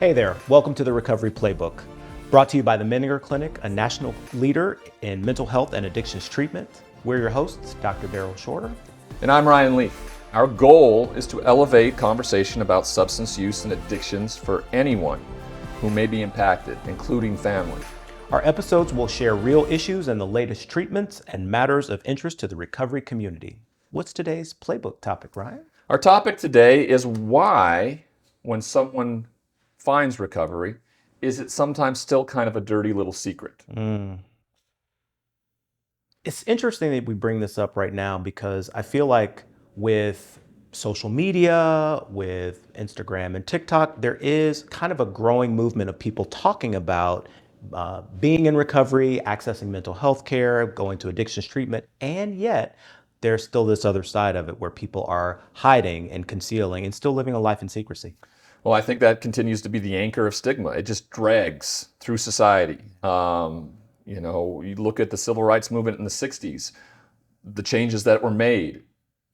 Hey there, welcome to the Recovery Playbook. Brought to you by the Menninger Clinic, a national leader in mental health and addictions treatment. We're your hosts, Dr. Daryl Shorter. And I'm Ryan Leaf. Our goal is to elevate conversation about substance use and addictions for anyone who may be impacted, including family. Our episodes will share real issues and the latest treatments and matters of interest to the recovery community. What's today's playbook topic, Ryan? Our topic today is why, when someone finds recovery, is it sometimes still kind of a dirty little secret? It's interesting that we bring this up right now because I feel like with social media, with Instagram and TikTok, there is kind of a growing movement of people talking about being in recovery, accessing mental health care, going to addictions treatment, and yet there's still this other side of it where people are hiding and concealing and still living a life in secrecy. Well, I think that continues to be the anchor of stigma. It just drags through society. You look at the civil rights movement in the 60s, the changes that were made.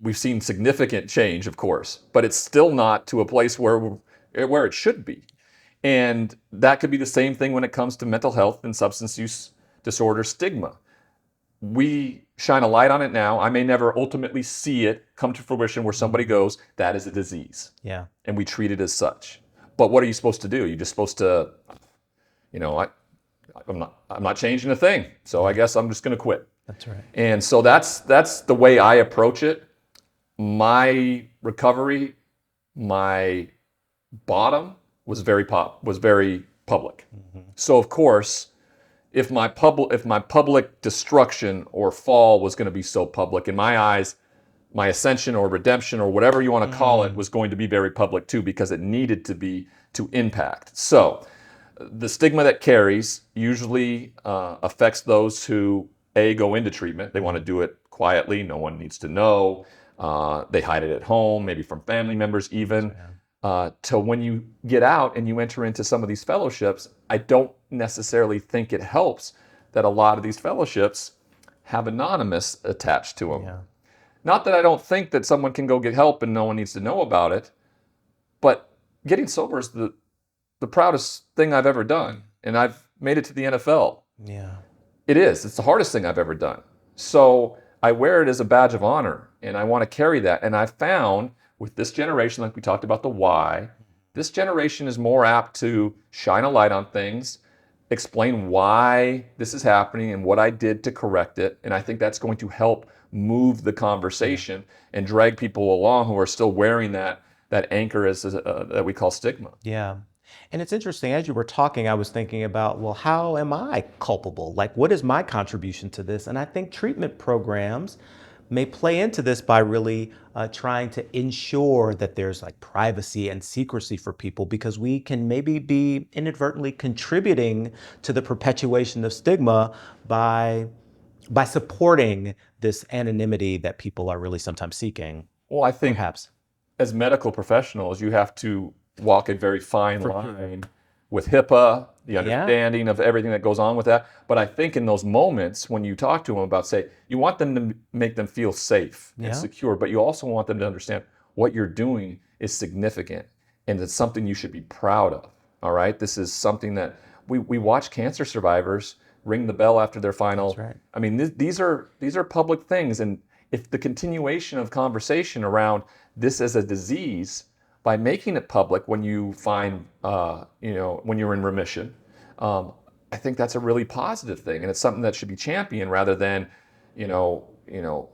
We've seen significant change, of course, but it's still not to a place where it should be. And that could be the same thing when it comes to mental health and substance use disorder stigma. We shine a light on it now. I may never ultimately see it come to fruition where somebody goes, that is a disease. Yeah. And we treat it as such. But what are you supposed to do? You're just supposed to, I'm not changing a thing. So I guess I'm just going to quit. That's right. And so that's the way I approach it. My recovery, my bottom was very public. Mm-hmm. So of course, if my public destruction or fall was going to be so public, in my eyes, my ascension or redemption or whatever you want to call it was going to be very public too, because it needed to be to impact. So the stigma that carries usually affects those who go into treatment. They want to do it quietly. No one needs to know. They hide it at home, maybe from family members even. Till when you get out and you enter into some of these fellowships, I don't necessarily think it helps that a lot of these fellowships have anonymous attached to them. Yeah. Not that I don't think that someone can go get help and no one needs to know about it, but getting sober is the proudest thing I've ever done. And I've made it to the NFL. Yeah. It is. It's the hardest thing I've ever done. So I wear it as a badge of honor and I want to carry that. And I found with this generation, like we talked about the why, this generation is more apt to shine a light on things, explain why this is happening and what I did to correct it. And I think that's going to help move the conversation and drag people along who are still wearing that anchor that we call stigma. Yeah. And it's interesting, as you were talking, I was thinking about, well, how am I culpable? Like, what is my contribution to this? And I think treatment programs may play into this by really trying to ensure that there's like privacy and secrecy for people, because we can maybe be inadvertently contributing to the perpetuation of stigma by supporting this anonymity that people are really sometimes seeking. Well, I think perhaps as medical professionals, you have to walk a very fine line with HIPAA, the understanding of everything that goes on with that. But I think in those moments when you talk to them about, say, you want them to make them feel safe and secure, but you also want them to understand what you're doing is significant and it's something you should be proud of. All right. This is something that we watch cancer survivors ring the bell after their final. That's right. I mean, these are public things. And if the continuation of conversation around this as a disease, by making it public when you find, when you're in remission, I think that's a really positive thing. And it's something that should be championed rather than,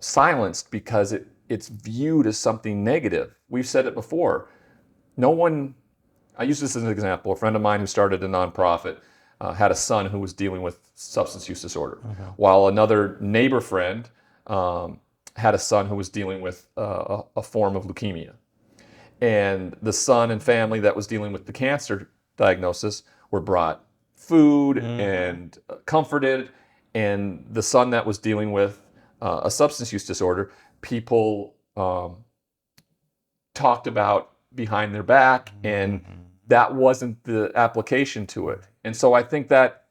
silenced because it's viewed as something negative. We've said it before. I use this as an example. A friend of mine who started a nonprofit had a son who was dealing with substance use disorder, while another neighbor friend had a son who was dealing with a form of leukemia. And the son and family that was dealing with the cancer diagnosis were brought food and comforted. And the son that was dealing with a substance use disorder, people talked about behind their back, and that wasn't the application to it. And so I think that,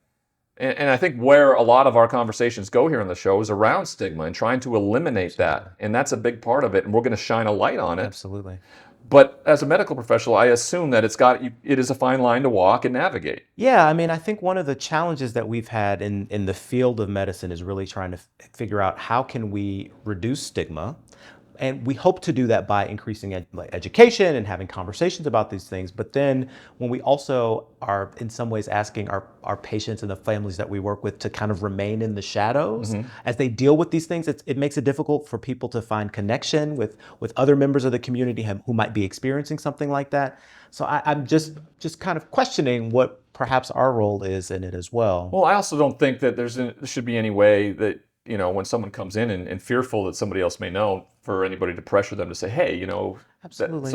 and I think where a lot of our conversations go here on the show is around stigma and trying to eliminate that. And that's a big part of it. And we're going to shine a light on it. Absolutely. But as a medical professional, I assume that it is a fine line to walk and navigate. Yeah, I mean, I think one of the challenges that we've had in the field of medicine is really trying to figure out how can we reduce stigma. And we hope to do that by increasing like education and having conversations about these things. But then when we also are in some ways asking our patients and the families that we work with to kind of remain in the shadows as they deal with these things, it makes it difficult for people to find connection with other members of the community who might be experiencing something like that. So I'm just kind of questioning what perhaps our role is in it as well. Well, I also don't think that there should be any way that, when someone comes in and fearful that somebody else may know, for anybody to pressure them to say, hey, Absolutely.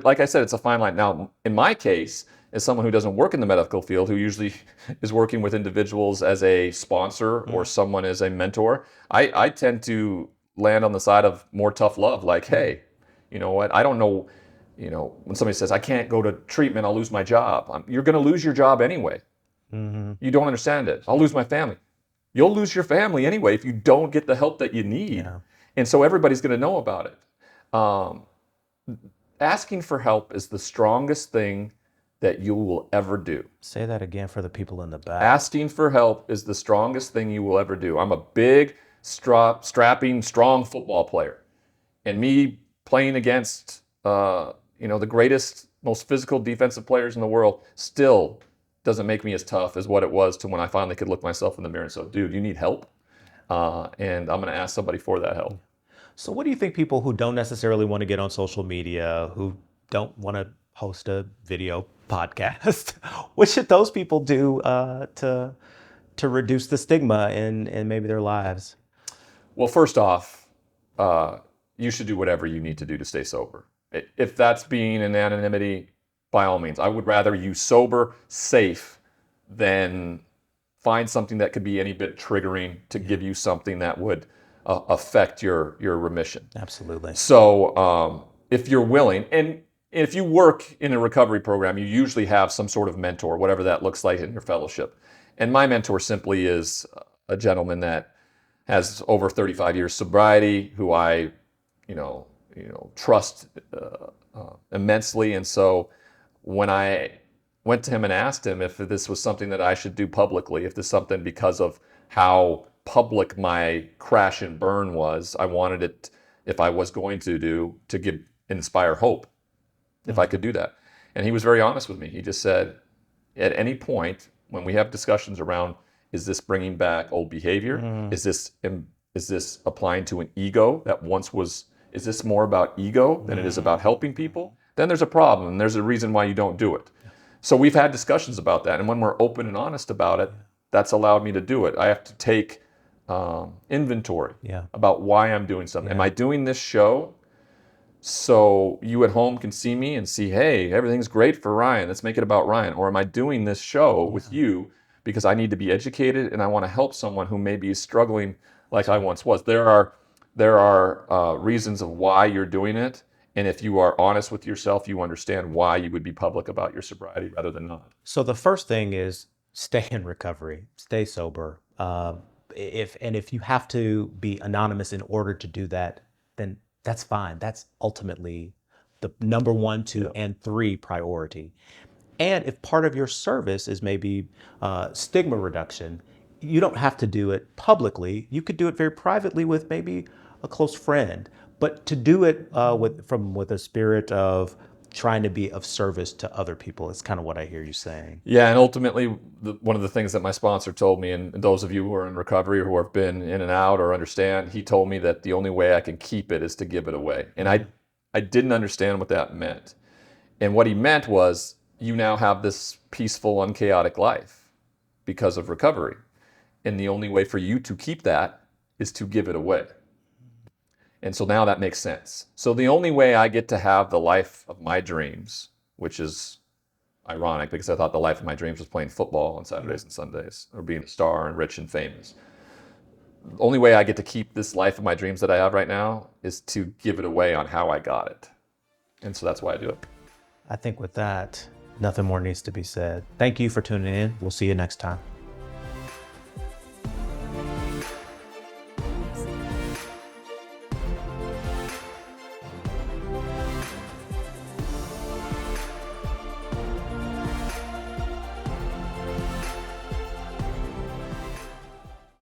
like I said, it's a fine line. Now, in my case, as someone who doesn't work in the medical field, who usually is working with individuals as a sponsor or someone as a mentor, I tend to land on the side of more tough love. Like, hey, you know what? I don't know, when somebody says, I can't go to treatment, I'll lose my job. You're going to lose your job anyway. You don't understand it. I'll lose my family. You'll lose your family anyway if you don't get the help that you need. Yeah. And so everybody's going to know about it. Um, Asking for help is the strongest thing that you will ever do. Say that again for the people in the back. Asking for help is the strongest thing you will ever do. I'm a big, strapping, strong football player. And me playing against, the greatest, most physical defensive players in the world still doesn't make me as tough as what it was to when I finally could look myself in the mirror and say, dude, you need help. And I'm going to ask somebody for that help. So, what do you think people who don't necessarily want to get on social media, who don't want to host a video podcast, what should those people do to reduce the stigma in maybe their lives? Well, first off, you should do whatever you need to do to stay sober. If that's being in anonymity, by all means. I would rather you sober, safe, than find something that could be any bit triggering to give you something that would affect your remission. Absolutely. So if you're willing, and if you work in a recovery program, you usually have some sort of mentor, whatever that looks like in your fellowship. And my mentor simply is a gentleman that has over 35 years sobriety, who I, trust immensely. And so when I went to him and asked him if this was something that I should do publicly, if this is something because of how public my crash and burn was, I wanted it, if I was going to do, to inspire hope, if I could do that. And he was very honest with me. He just said, at any point when we have discussions around, is this bringing back old behavior? Is this applying to an ego that once was, is this more about ego than it is about helping people? Then there's a problem, and there's a reason why you don't do it. So we've had discussions about that, and when we're open and honest about it, that's allowed me to do it. I have to take inventory about why I'm doing something. Am I doing this show so you at home can see me and see, hey, everything's great for Ryan, let's make it about Ryan? Or am I doing this show with you because I need to be educated and I want to help someone who maybe is struggling like I once was? There are reasons of why you're doing it. And if you are honest with yourself, you understand why you would be public about your sobriety rather than not. So the first thing is stay in recovery, stay sober. If you have to be anonymous in order to do that, then that's fine. That's ultimately the number one, two, and three priority. And if part of your service is maybe stigma reduction, you don't have to do it publicly. You could do it very privately with maybe a close friend, but to do it with a spirit of trying to be of service to other people is kind of what I hear you saying. Yeah, and ultimately, one of the things that my sponsor told me, and those of you who are in recovery or who have been in and out or understand, he told me that the only way I can keep it is to give it away. And I didn't understand what that meant. And what he meant was, you now have this peaceful, unchaotic life because of recovery. And the only way for you to keep that is to give it away. And so now that makes sense. So the only way I get to have the life of my dreams, which is ironic because I thought the life of my dreams was playing football on Saturdays and Sundays or being a star and rich and famous. The only way I get to keep this life of my dreams that I have right now is to give it away on how I got it. And so that's why I do it. I think with that, nothing more needs to be said. Thank you for tuning in. We'll see you next time.